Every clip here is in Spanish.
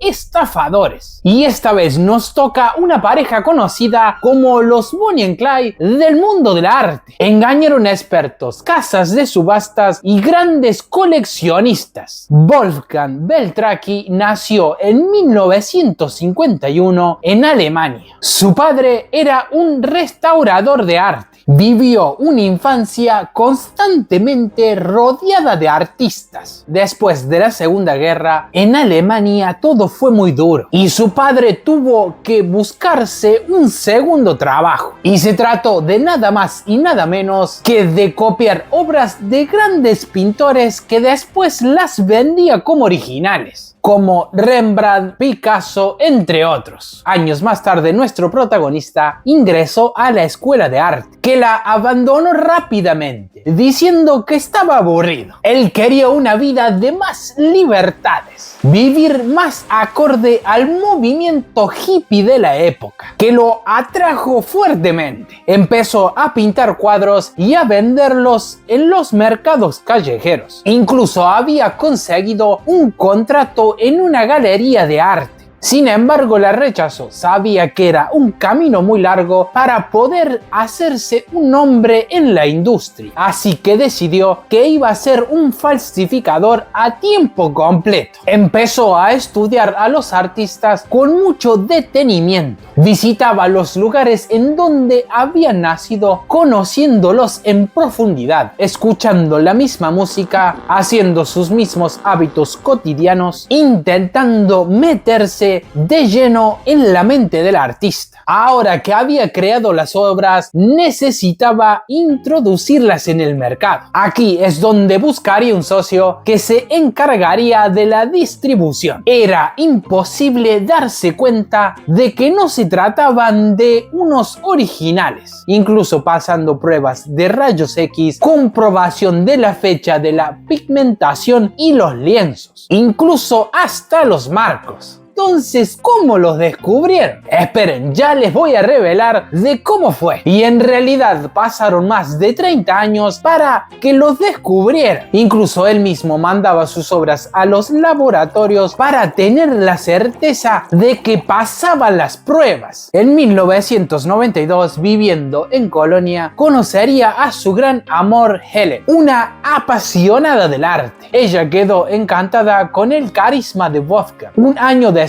estafadores. Y esta vez nos toca una pareja conocida como los Bonnie and Clyde del mundo del arte. Engañaron a expertos, casas de subastas y grandes coleccionistas. Wolfgang Beltracchi nació en 1951 en Alemania. Su padre era un restaurador de arte. Vivió una infancia constantemente rodeada de artistas. Después de la Segunda Guerra, en Alemania todo fue muy duro y su padre tuvo que buscarse un segundo trabajo. Y se trató de nada más y nada menos que de copiar obras de grandes pintores que después las vendía como originales, como Rembrandt, Picasso, entre otros. Años más tarde, nuestro protagonista ingresó a la escuela de arte, que la abandonó rápidamente, diciendo que estaba aburrido. Él quería una vida de más libertades, vivir más acorde al movimiento hippie de la época, que lo atrajo fuertemente. Empezó a pintar cuadros y a venderlos en los mercados callejeros. Incluso había conseguido un contrato en una galería de arte. Sin embargo, la rechazó. Sabía que era un camino muy largo para poder hacerse un nombre en la industria. Así que decidió que iba a ser un falsificador a tiempo completo. Empezó a estudiar a los artistas con mucho detenimiento. Visitaba los lugares en donde habían nacido, conociéndolos en profundidad, escuchando la misma música, haciendo sus mismos hábitos cotidianos, intentando meterse de lleno en la mente del artista. Ahora que había creado las obras, necesitaba introducirlas en el mercado. Aquí es donde buscaría un socio que se encargaría de la distribución. Era imposible darse cuenta de que no se trataban de unos originales, incluso pasando pruebas de rayos X, comprobación de la fecha de la pigmentación y los lienzos, incluso hasta los marcos. Entonces, ¿cómo los descubrieron? Esperen, ya les voy a revelar de cómo fue. Y en realidad pasaron más de 30 años para que los descubrieran. Incluso él mismo mandaba sus obras a los laboratorios para tener la certeza de que pasaban las pruebas. En 1992, viviendo en Colonia, conocería a su gran amor Helen, una apasionada del arte. Ella quedó encantada con el carisma de Wolfgang. Un año después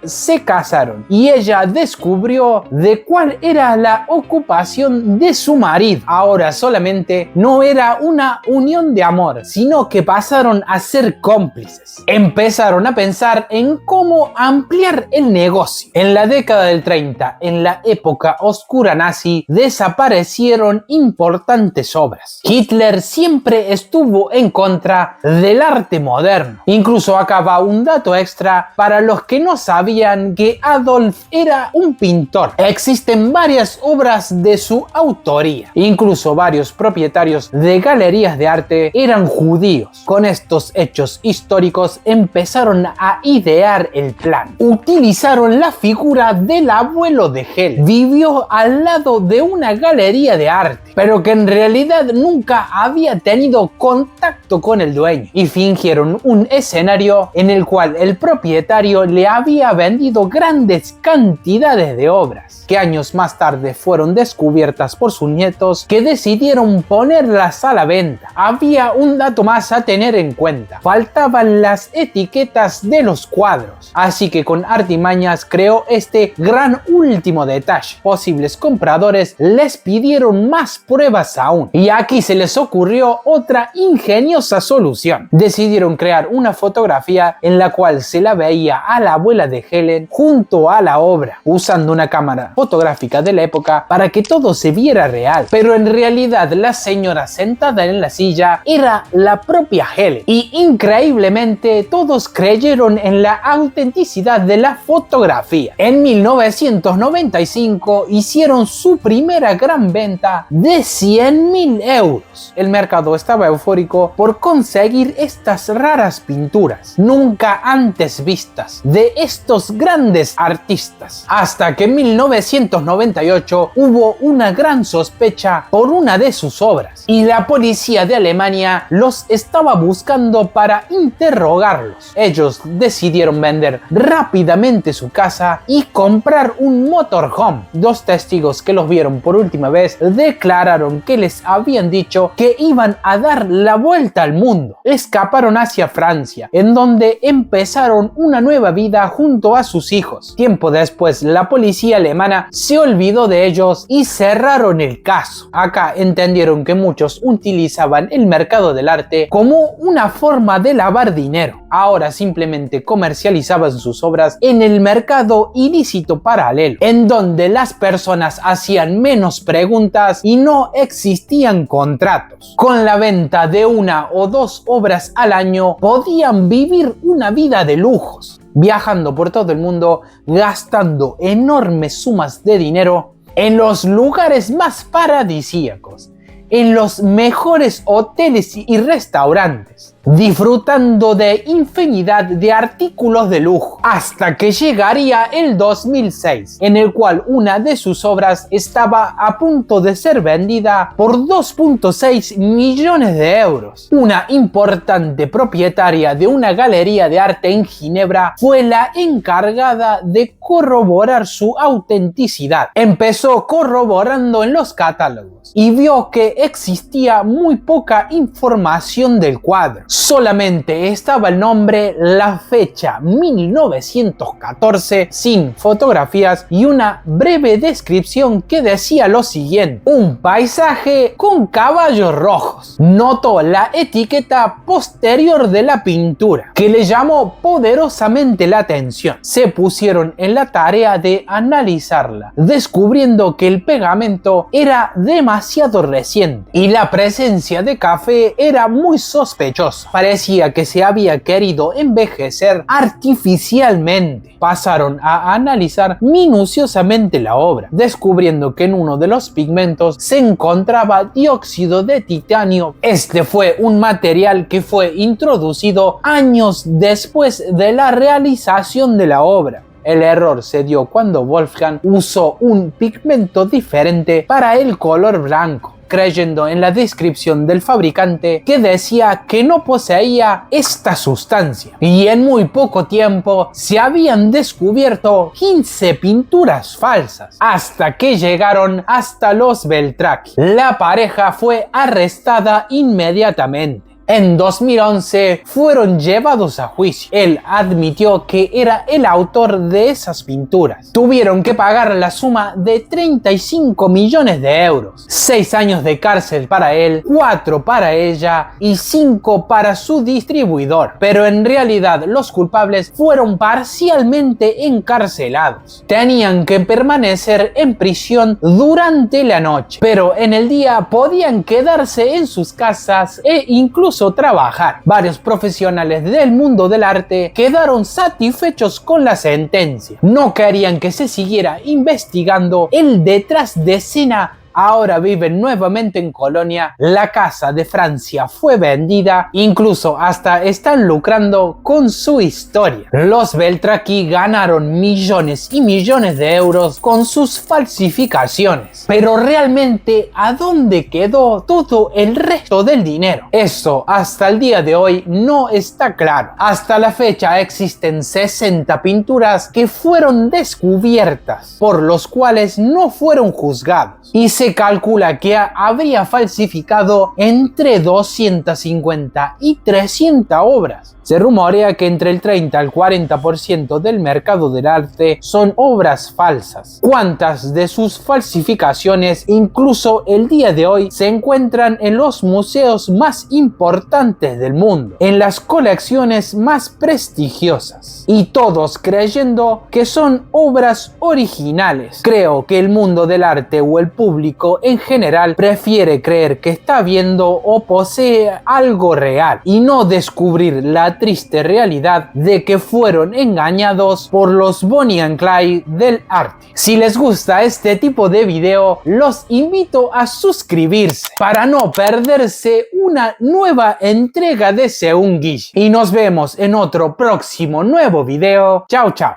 se casaron y ella descubrió de cuál era la ocupación de su marido. Ahora solamente no era una unión de amor, sino que pasaron a ser cómplices. Empezaron a pensar en cómo ampliar el negocio. En la década del 30, en la época oscura nazi, desaparecieron importantes obras. Hitler siempre estuvo en contra del arte moderno. Incluso acá va un dato extra para los que no sabían que Adolf era un pintor. Existen varias obras de su autoría. Incluso varios propietarios de galerías de arte eran judíos. Con estos hechos históricos empezaron a idear el plan. Utilizaron la figura del abuelo de Helen. Vivió al lado de una galería de arte, pero que en realidad nunca había tenido contacto con el dueño, y fingieron un escenario en el cual el propietario le había vendido grandes cantidades de obras, que años más tarde fueron descubiertas por sus nietos, que decidieron ponerlas a la venta. Había un dato más a tener en cuenta: faltaban las etiquetas de los cuadros, así que con artimañas creó este gran último detalle. Posibles compradores les pidieron más pruebas aún, y aquí se les ocurrió otra ingeniosa solución. Decidieron crear una fotografía en la cual se la veía a la abuela de Helen junto a la obra, usando una cámara fotográfica de la época para que todo se viera real, pero en realidad la señora sentada en la silla era la propia Helen, y increíblemente todos creyeron en la autenticidad de la fotografía. En 1995 hicieron su primera gran venta de 100.000 euros. El mercado estaba eufórico por conseguir estas raras pinturas nunca antes vistas de de estos grandes artistas, hasta que en 1998 hubo una gran sospecha por una de sus obras y la policía de Alemania los estaba buscando para interrogarlos. Ellos decidieron vender rápidamente su casa y comprar un motorhome. Dos testigos que los vieron por última vez declararon que les habían dicho que iban a dar la vuelta al mundo. Escaparon hacia Francia, en donde empezaron una nueva vida junto a sus hijos. Tiempo después, la policía alemana se olvidó de ellos y cerraron el caso. Acá entendieron que muchos utilizaban el mercado del arte como una forma de lavar dinero. Ahora simplemente comercializaban sus obras en el mercado ilícito paralelo, en donde las personas hacían menos preguntas y no existían contratos. Con la venta de una o dos obras al año podían vivir una vida de lujos, viajando por todo el mundo, gastando enormes sumas de dinero en los lugares más paradisíacos, en los mejores hoteles y restaurantes, disfrutando de infinidad de artículos de lujo, hasta que llegaría el 2006, en el cual una de sus obras estaba a punto de ser vendida por 2.6 millones de euros. Una importante propietaria de una galería de arte en Ginebra fue la encargada de corroborar su autenticidad. Empezó corroborando en los catálogos y vio que existía muy poca información del cuadro. Solamente estaba el nombre, la fecha 1914 sin fotografías y una breve descripción que decía lo siguiente: un paisaje con caballos rojos. Notó la etiqueta posterior de la pintura, que le llamó poderosamente la atención. Se pusieron en la tarea de analizarla, descubriendo que el pegamento era demasiado reciente y la presencia de café era muy sospechosa. Parecía que se había querido envejecer artificialmente. Pasaron a analizar minuciosamente la obra, descubriendo que en uno de los pigmentos se encontraba dióxido de titanio. Este fue un material que fue introducido años después de la realización de la obra. El error se dio cuando Wolfgang usó un pigmento diferente para el color blanco, creyendo en la descripción del fabricante que decía que no poseía esta sustancia. Y en muy poco tiempo se habían descubierto 15 pinturas falsas, hasta que llegaron hasta los Beltracchi. La pareja fue arrestada inmediatamente. En 2011 fueron llevados a juicio. Él admitió que era el autor de esas pinturas. Tuvieron que pagar la suma de 35 millones de euros. 6 años de cárcel para él, 4 para ella y 5 para su distribuidor. Pero en realidad los culpables fueron parcialmente encarcelados. Tenían que permanecer en prisión durante la noche, pero en el día podían quedarse en sus casas e incluso trabajar. Varios profesionales del mundo del arte quedaron satisfechos con la sentencia. No querían que se siguiera investigando el detrás de escena. Ahora viven nuevamente en Colonia, la casa de Francia fue vendida, incluso hasta están lucrando con su historia. Los Beltracchi ganaron millones y millones de euros con sus falsificaciones, pero realmente ¿a dónde quedó todo el resto del dinero? Eso hasta el día de hoy no está claro. Hasta la fecha existen 60 pinturas que fueron descubiertas, por los cuales no fueron juzgados, y se calcula que habría falsificado entre 250 y 300 obras. Se rumorea que entre el 30 al 40% del mercado del arte son obras falsas. ¿Cuántas de sus falsificaciones incluso el día de hoy se encuentran en los museos más importantes del mundo, en las colecciones más prestigiosas? Y todos creyendo que son obras originales. Creo que el mundo del arte o el público en general prefiere creer que está viendo o posee algo real y no descubrir la la triste realidad de que fueron engañados por los Bonnie and Clyde del Ártico. Si les gusta este tipo de video, los invito a suscribirse para no perderse una nueva entrega de Según Guille. Y nos vemos en otro próximo nuevo video. Chao, chao.